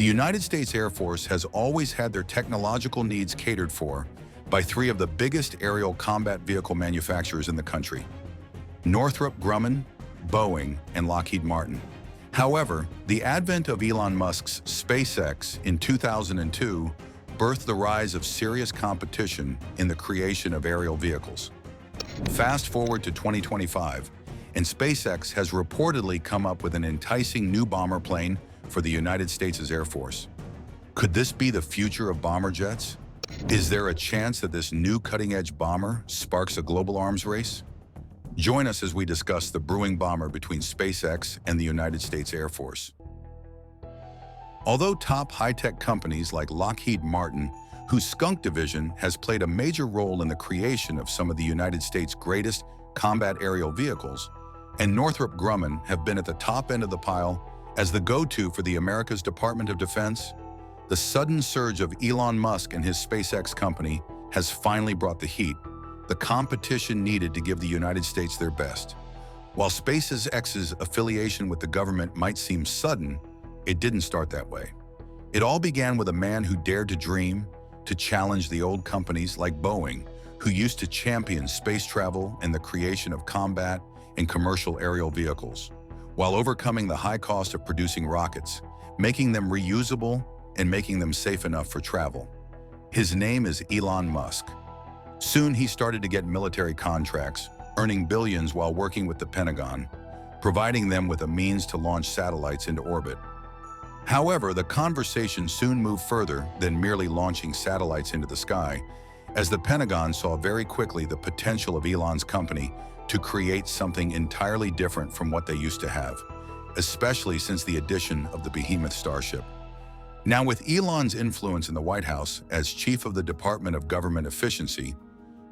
The United States Air Force has always had their technological needs catered for by three of the biggest aerial combat vehicle manufacturers in the country: Northrop Grumman, Boeing, and Lockheed Martin. However, the advent of Elon Musk's SpaceX in 2002 birthed the rise of serious competition in the creation of aerial vehicles. Fast forward to 2025, and SpaceX has reportedly come up with an enticing new bomber plane for the United States Air Force. Could this be the future of bomber jets? Is there a chance that this new cutting-edge bomber sparks a global arms race? Join us as we discuss the brewing bomber between SpaceX and the United States Air Force. Although top high-tech companies like Lockheed Martin, whose Skunk division has played a major role in the creation of some of the United States' greatest combat aerial vehicles, and Northrop Grumman have been at the top end of the pile as the go-to for the America's Department of Defense, the sudden surge of Elon Musk and his SpaceX company has finally brought the heat, the competition needed to give the United States their best. While SpaceX's affiliation with the government might seem sudden, it didn't start that way. It all began with a man who dared to dream, to challenge the old companies like Boeing, who used to champion space travel and the creation of combat and commercial aerial vehicles, while overcoming the high cost of producing rockets, making them reusable and making them safe enough for travel. His name is Elon Musk. Soon he started to get military contracts, earning billions while working with the Pentagon, providing them with a means to launch satellites into orbit. However, the conversation soon moved further than merely launching satellites into the sky, as the Pentagon saw very quickly the potential of Elon's company to create something entirely different from what they used to have, especially since the addition of the behemoth Starship. Now, with Elon's influence in the White House as chief of the Department of Government Efficiency,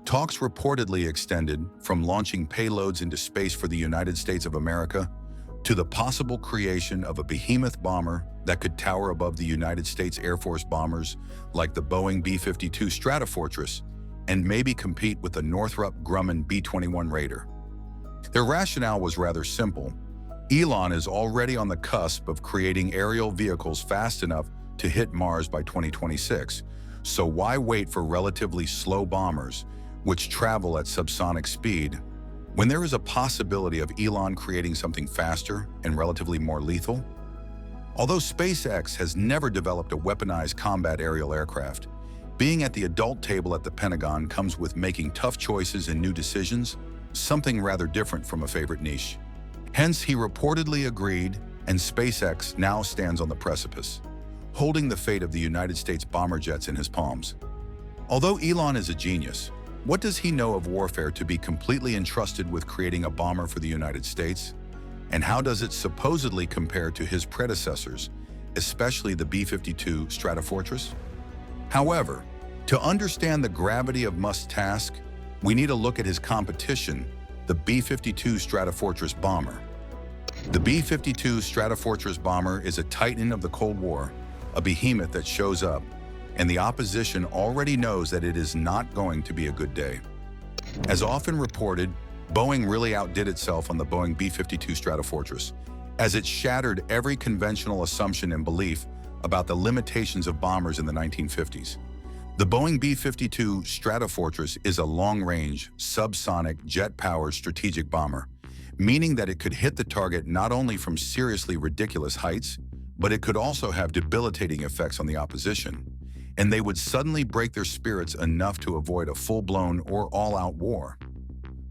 talks reportedly extended from launching payloads into space for the United States of America to the possible creation of a behemoth bomber that could tower above the United States Air Force bombers like the Boeing B-52 Stratofortress and maybe compete with the Northrop Grumman B-21 Raider. Their rationale was rather simple. Elon is already on the cusp of creating aerial vehicles fast enough to hit Mars by 2026, so why wait for relatively slow bombers, which travel at subsonic speed, when there is a possibility of Elon creating something faster and relatively more lethal? Although SpaceX has never developed a weaponized combat aerial aircraft, being at the adult table at the Pentagon comes with making tough choices and new decisions, something rather different from a favorite niche. Hence, he reportedly agreed, and SpaceX now stands on the precipice, holding the fate of the United States bomber jets in his palms. Although Elon is a genius, what does he know of warfare to be completely entrusted with creating a bomber for the United States? And how does it supposedly compare to his predecessors, especially the B-52 Stratofortress? However, to understand the gravity of Musk's task, we need to look at his competition, the B-52 Stratofortress bomber. The B-52 Stratofortress bomber is a titan of the Cold War, a behemoth that shows up, and the opposition already knows that it is not going to be a good day. As often reported, Boeing really outdid itself on the Boeing B-52 Stratofortress, as it shattered every conventional assumption and belief about the limitations of bombers in the 1950s. The Boeing B-52 Stratofortress is a long-range, subsonic, jet-powered strategic bomber, meaning that it could hit the target not only from seriously ridiculous heights, but it could also have debilitating effects on the opposition, and they would suddenly break their spirits enough to avoid a full-blown or all-out war.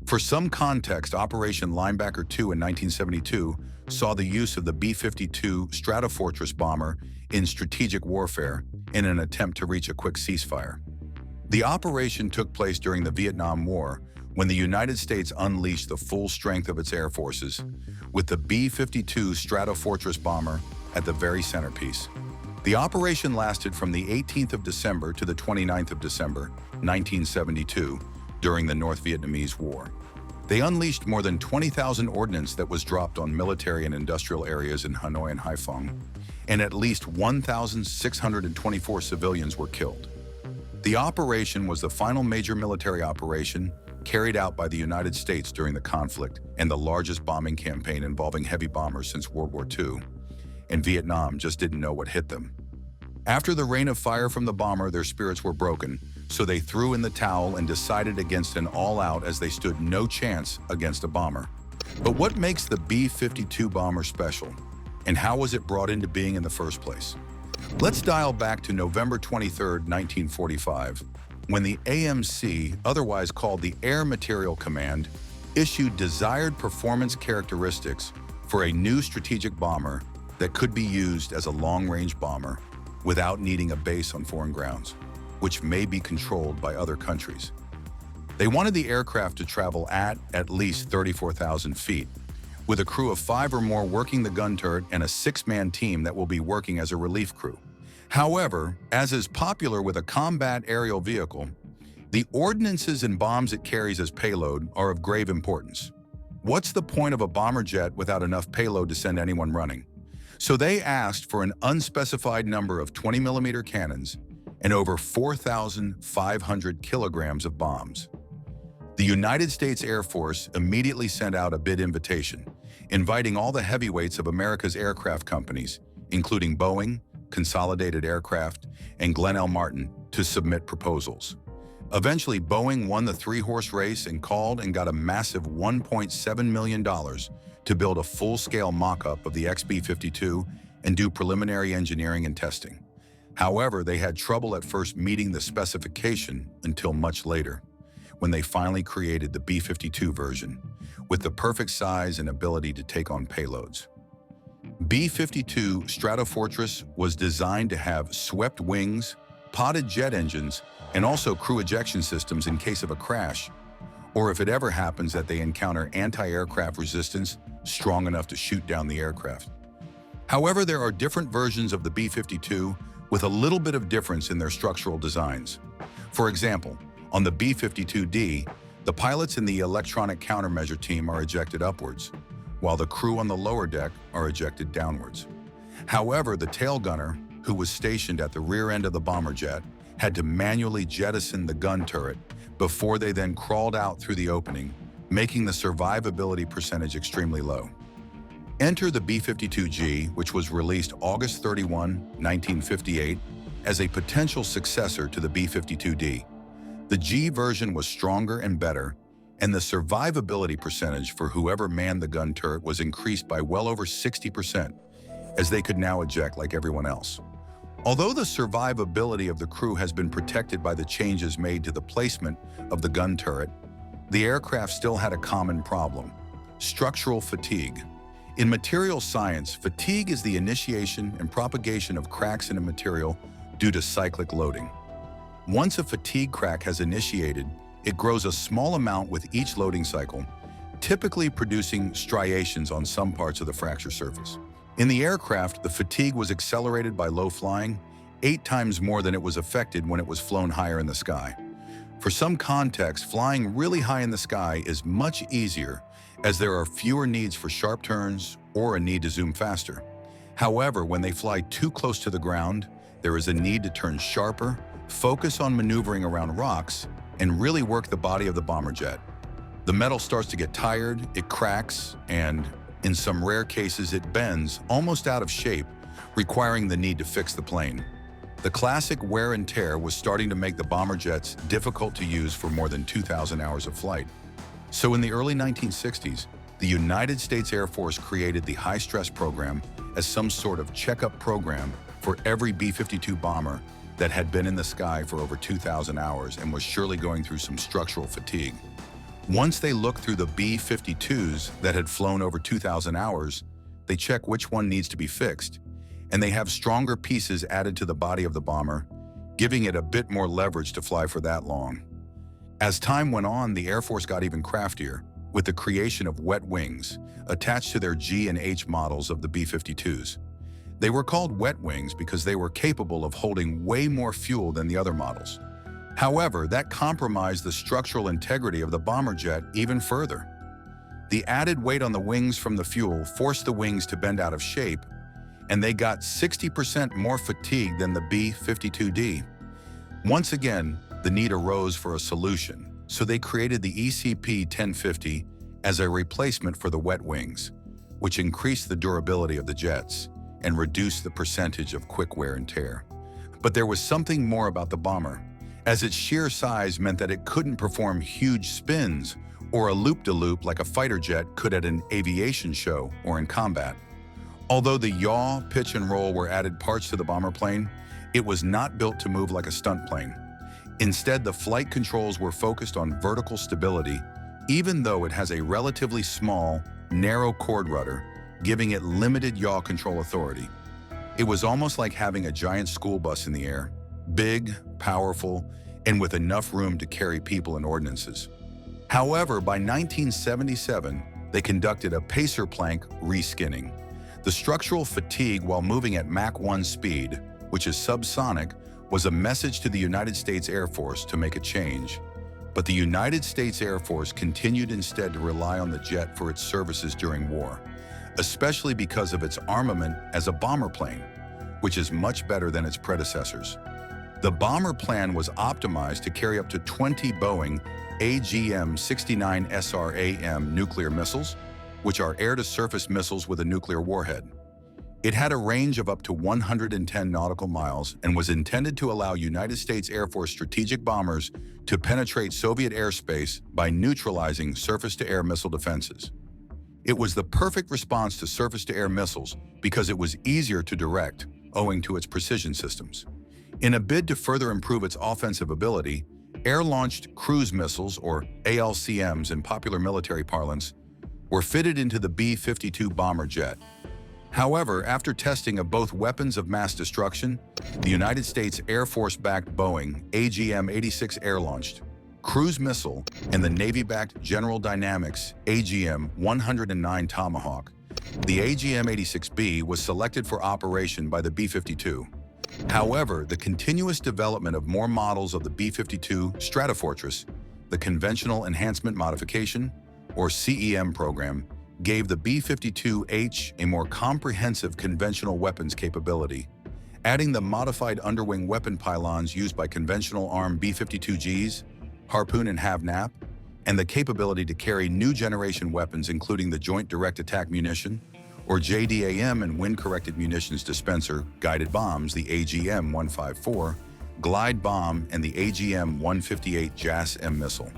For some context, Operation Linebacker II in 1972 saw the use of the B-52 Stratofortress bomber in strategic warfare in an attempt to reach a quick ceasefire. The operation took place during the Vietnam War, when the United States unleashed the full strength of its air forces, with the B-52 Stratofortress bomber at the very centerpiece. The operation lasted from the 18th of December to the 29th of December, 1972, during the North Vietnamese War. They unleashed more than 20,000 ordnance that was dropped on military and industrial areas in Hanoi and Haiphong, and at least 1,624 civilians were killed. The operation was the final major military operation carried out by the United States during the conflict and the largest bombing campaign involving heavy bombers since World War II, and Vietnam just didn't know what hit them. After the rain of fire from the bomber, their spirits were broken, so they threw in the towel and decided against an all-out as they stood no chance against a bomber. But what makes the B-52 bomber special, and how was it brought into being in the first place? Let's dial back to November 23, 1945, when the AMC, otherwise called the Air Materiel Command, issued desired performance characteristics for a new strategic bomber that could be used as a long-range bomber without needing a base on foreign grounds, which may be controlled by other countries. They wanted the aircraft to travel at least 34,000 feet, with a crew of 5 or more working the gun turret and a 6-man team that will be working as a relief crew. However, as is popular with a combat aerial vehicle, the ordnances and bombs it carries as payload are of grave importance. What's the point of a bomber jet without enough payload to send anyone running? So they asked for an unspecified number of 20mm cannons and over 4,500 kilograms of bombs. The United States Air Force immediately sent out a bid invitation, inviting all the heavyweights of America's aircraft companies, including Boeing, Consolidated Aircraft, and Lockheed Martin, to submit proposals. Eventually, Boeing won the 3-horse race and called and got a massive $1.7 million to build a full-scale mock-up of the XB-52 and do preliminary engineering and testing. However, they had trouble at first meeting the specification until much later, when they finally created the B-52 version, with the perfect size and ability to take on payloads. B-52 Stratofortress was designed to have swept wings, potted jet engines, and also crew ejection systems in case of a crash, or if it ever happens that they encounter anti-aircraft resistance strong enough to shoot down the aircraft. However, there are different versions of the B-52 with a little bit of difference in their structural designs. For example, on the B-52D, the pilots in the electronic countermeasure team are ejected upwards, while the crew on the lower deck are ejected downwards. However, the tail gunner, who was stationed at the rear end of the bomber jet, had to manually jettison the gun turret before they then crawled out through the opening, making the survivability percentage extremely low. Enter the B-52G, which was released August 31, 1958, as a potential successor to the B-52D. The G version was stronger and better, and the survivability percentage for whoever manned the gun turret was increased by well over 60%, as they could now eject like everyone else. Although the survivability of the crew has been protected by the changes made to the placement of the gun turret, the aircraft still had a common problem: structural fatigue. In material science, fatigue is the initiation and propagation of cracks in a material due to cyclic loading. Once a fatigue crack has initiated, it grows a small amount with each loading cycle, typically producing striations on some parts of the fracture surface. In the aircraft, the fatigue was accelerated by low flying, 8 times more than it was affected when it was flown higher in the sky. For some context, flying really high in the sky is much easier, as there are fewer needs for sharp turns or a need to zoom faster. However, when they fly too close to the ground, there is a need to turn sharper, focus on maneuvering around rocks, and really work the body of the bomber jet. The metal starts to get tired, it cracks, and in some rare cases it bends almost out of shape, requiring the need to fix the plane. The classic wear and tear was starting to make the bomber jets difficult to use for more than 2,000 hours of flight. So in the early 1960s, the United States Air Force created the High Stress Program as some sort of checkup program for every B-52 bomber that had been in the sky for over 2,000 hours and was surely going through some structural fatigue. Once they look through the B-52s that had flown over 2,000 hours, they check which one needs to be fixed, and they have stronger pieces added to the body of the bomber, giving it a bit more leverage to fly for that long. As time went on, the Air Force got even craftier, with the creation of wet wings attached to their G and H models of the B-52s. They were called wet wings because they were capable of holding way more fuel than the other models. However, that compromised the structural integrity of the bomber jet even further. The added weight on the wings from the fuel forced the wings to bend out of shape, and they got 60% more fatigue than the B-52D. Once again, the need arose for a solution, so they created the ECP-1050 as a replacement for the wet wings, which increased the durability of the jets and reduced the percentage of quick wear and tear. But there was something more about the bomber, as its sheer size meant that it couldn't perform huge spins or a loop-de-loop like a fighter jet could at an aviation show or in combat. Although the yaw, pitch, and roll were added parts to the bomber plane, it was not built to move like a stunt plane. Instead, the flight controls were focused on vertical stability, even though it has a relatively small, narrow cord rudder, giving it limited yaw control authority. It was almost like having a giant school bus in the air, big, powerful, and with enough room to carry people and ordnances. However, by 1977, they conducted a pacer plank reskinning. The structural fatigue while moving at Mach 1 speed, which is subsonic, was a message to the United States Air Force to make a change. But the United States Air Force continued instead to rely on the jet for its services during war, especially because of its armament as a bomber plane, which is much better than its predecessors. The bomber plan was optimized to carry up to 20 Boeing AGM-69 SRAM nuclear missiles, which are air-to-surface missiles with a nuclear warhead. It had a range of up to 110 nautical miles and was intended to allow United States Air Force strategic bombers to penetrate Soviet airspace by neutralizing surface-to-air missile defenses. It was the perfect response to surface-to-air missiles because it was easier to direct, owing to its precision systems. In a bid to further improve its offensive ability, air-launched cruise missiles, or ALCMs in popular military parlance, were fitted into the B-52 bomber jet. However, after testing of both weapons of mass destruction, the United States Air Force-backed Boeing AGM-86 air-launched cruise missile and the Navy-backed General Dynamics AGM-109 Tomahawk, the AGM-86B was selected for operation by the B-52. However, the continuous development of more models of the B-52 Stratofortress, the Conventional Enhancement Modification, or CEM program, gave the B-52H a more comprehensive conventional weapons capability, adding the modified underwing weapon pylons used by conventional armed B-52Gs, Harpoon and Have-Nap, and the capability to carry new generation weapons including the Joint Direct Attack Munition, or JDAM, and Wind-Corrected Munitions Dispenser guided bombs, the AGM-154, glide bomb, and the AGM-158 JAS-M missile.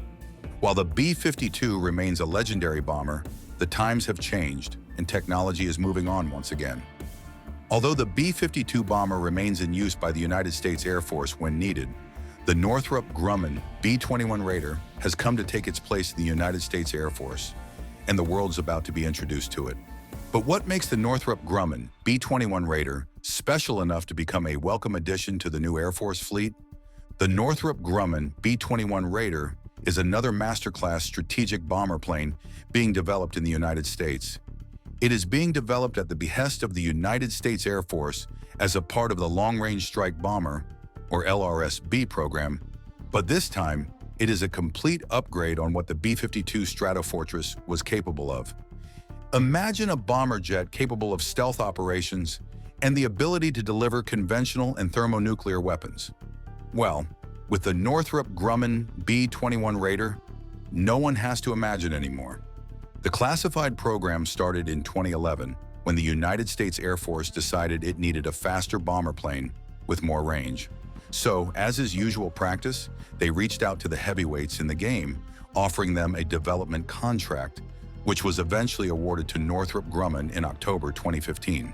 While the B-52 remains a legendary bomber, the times have changed and technology is moving on once again. Although the B-52 bomber remains in use by the United States Air Force when needed, the Northrop Grumman B-21 Raider has come to take its place in the United States Air Force, and the world's about to be introduced to it. But what makes the Northrop Grumman B-21 Raider special enough to become a welcome addition to the new Air Force fleet? The Northrop Grumman B-21 Raider is another masterclass strategic bomber plane being developed in the United States. It is being developed at the behest of the United States Air Force as a part of the Long Range Strike Bomber, or LRSB program, but this time it is a complete upgrade on what the B-52 Stratofortress was capable of. Imagine a bomber jet capable of stealth operations and the ability to deliver conventional and thermonuclear weapons. Well, with the Northrop Grumman B-21 Raider, no one has to imagine anymore. The classified program started in 2011 when the United States Air Force decided it needed a faster bomber plane with more range. So, as is usual practice, they reached out to the heavyweights in the game, offering them a development contract, which was eventually awarded to Northrop Grumman in October 2015.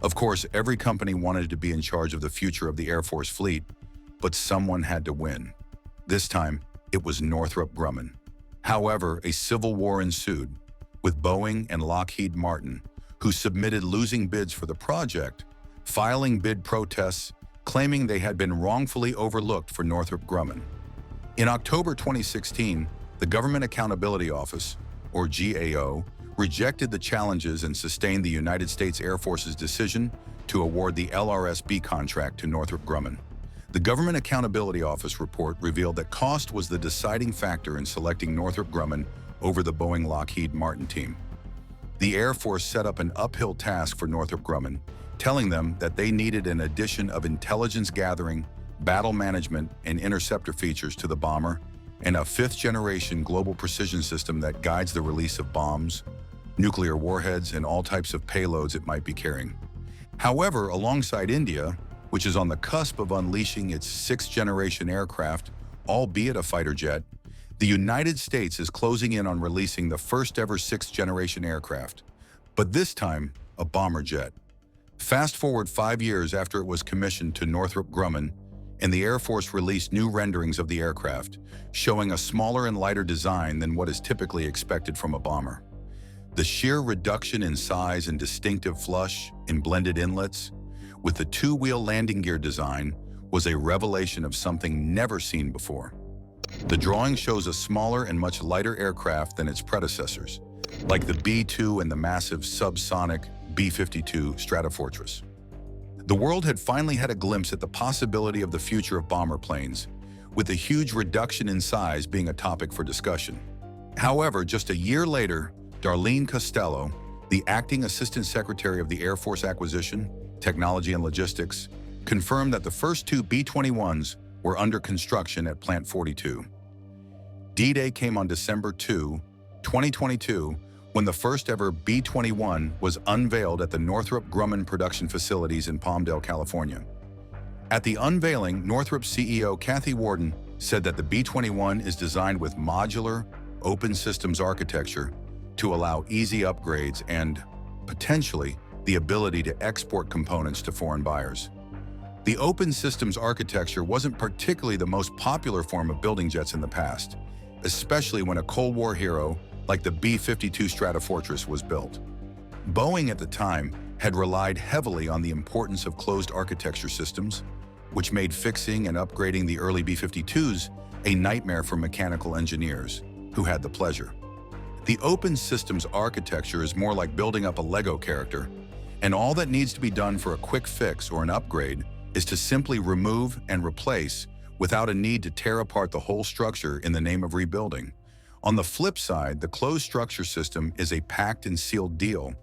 Of course, every company wanted to be in charge of the future of the Air Force fleet, but someone had to win. This time, it was Northrop Grumman. However, a civil war ensued, with Boeing and Lockheed Martin, who submitted losing bids for the project, filing bid protests, claiming they had been wrongfully overlooked for Northrop Grumman. In October 2016, the Government Accountability Office, or GAO, rejected the challenges and sustained the United States Air Force's decision to award the LRSB contract to Northrop Grumman. The Government Accountability Office report revealed that cost was the deciding factor in selecting Northrop Grumman over the Boeing Lockheed Martin team. The Air Force set up an uphill task for Northrop Grumman, telling them that they needed an addition of intelligence gathering, battle management, and interceptor features to the bomber, and a fifth-generation global precision system that guides the release of bombs, nuclear warheads, and all types of payloads it might be carrying. However, alongside India, which is on the cusp of unleashing its sixth-generation aircraft, albeit a fighter jet, the United States is closing in on releasing the first-ever sixth-generation aircraft, but this time a bomber jet. Fast forward 5 years after it was commissioned to Northrop Grumman, and the Air Force released new renderings of the aircraft, showing a smaller and lighter design than what is typically expected from a bomber. The sheer reduction in size and distinctive flush in blended inlets, with the two-wheel landing gear design, was a revelation of something never seen before. The drawing shows a smaller and much lighter aircraft than its predecessors, like the B-2 and the massive subsonic B-52 Stratofortress. The world had finally had a glimpse at the possibility of the future of bomber planes, with the huge reduction in size being a topic for discussion. However, just a year later, Darlene Costello, the acting Assistant Secretary of the Air Force Acquisition, Technology and Logistics, confirmed that the first two B-21s were under construction at Plant 42. D-Day came on December 2, 2022, when the first-ever B-21 was unveiled at the Northrop Grumman production facilities in Palmdale, California. At the unveiling, Northrop CEO Kathy Warden said that the B-21 is designed with modular, open systems architecture to allow easy upgrades and, potentially, the ability to export components to foreign buyers. The open systems architecture wasn't particularly the most popular form of building jets in the past, especially when a Cold War hero like the B-52 Stratofortress was built. Boeing at the time had relied heavily on the importance of closed architecture systems, which made fixing and upgrading the early B-52s a nightmare for mechanical engineers, who had the pleasure. The open systems architecture is more like building up a Lego character, and all that needs to be done for a quick fix or an upgrade is to simply remove and replace without a need to tear apart the whole structure in the name of rebuilding. On the flip side, the closed structure system is a packed and sealed deal.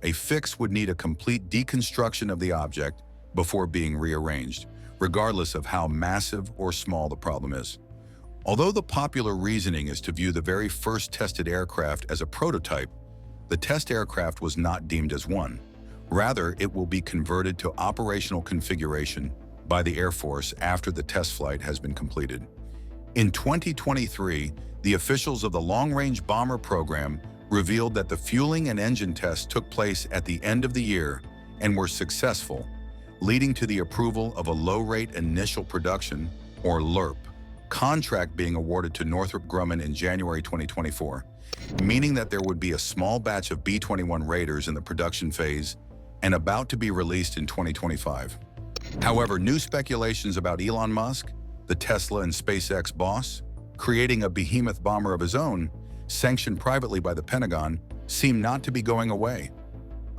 A fix would need a complete deconstruction of the object before being rearranged, regardless of how massive or small the problem is. Although the popular reasoning is to view the very first tested aircraft as a prototype, the test aircraft was not deemed as one. Rather, it will be converted to operational configuration by the Air Force after the test flight has been completed. In 2023, the officials of the Long-Range Bomber Program revealed that the fueling and engine tests took place at the end of the year and were successful, leading to the approval of a low-rate initial production, or LRIP, contract being awarded to Northrop Grumman in January 2024, meaning that there would be a small batch of B-21 Raiders in the production phase and about to be released in 2025. However, new speculations about Elon Musk, the Tesla and SpaceX boss, creating a behemoth bomber of his own, sanctioned privately by the Pentagon, seem not to be going away.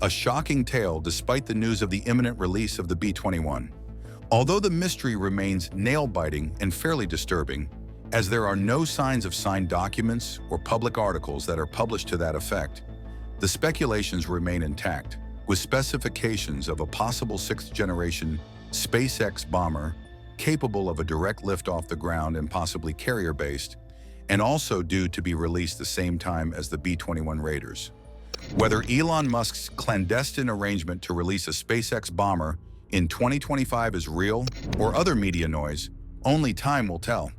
A shocking tale despite the news of the imminent release of the B-21. Although the mystery remains nail-biting and fairly disturbing, as there are no signs of signed documents or public articles that are published to that effect, the speculations remain intact, with specifications of a possible sixth-generation SpaceX bomber capable of a direct lift off the ground and possibly carrier-based, and also due to be released the same time as the B-21 Raiders. Whether Elon Musk's clandestine arrangement to release a SpaceX bomber in 2025 is real or other media noise, only time will tell.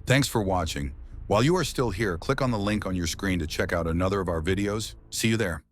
Thanks for watching. While you are still here, click on the link on your screen to check out another of our videos. See you there.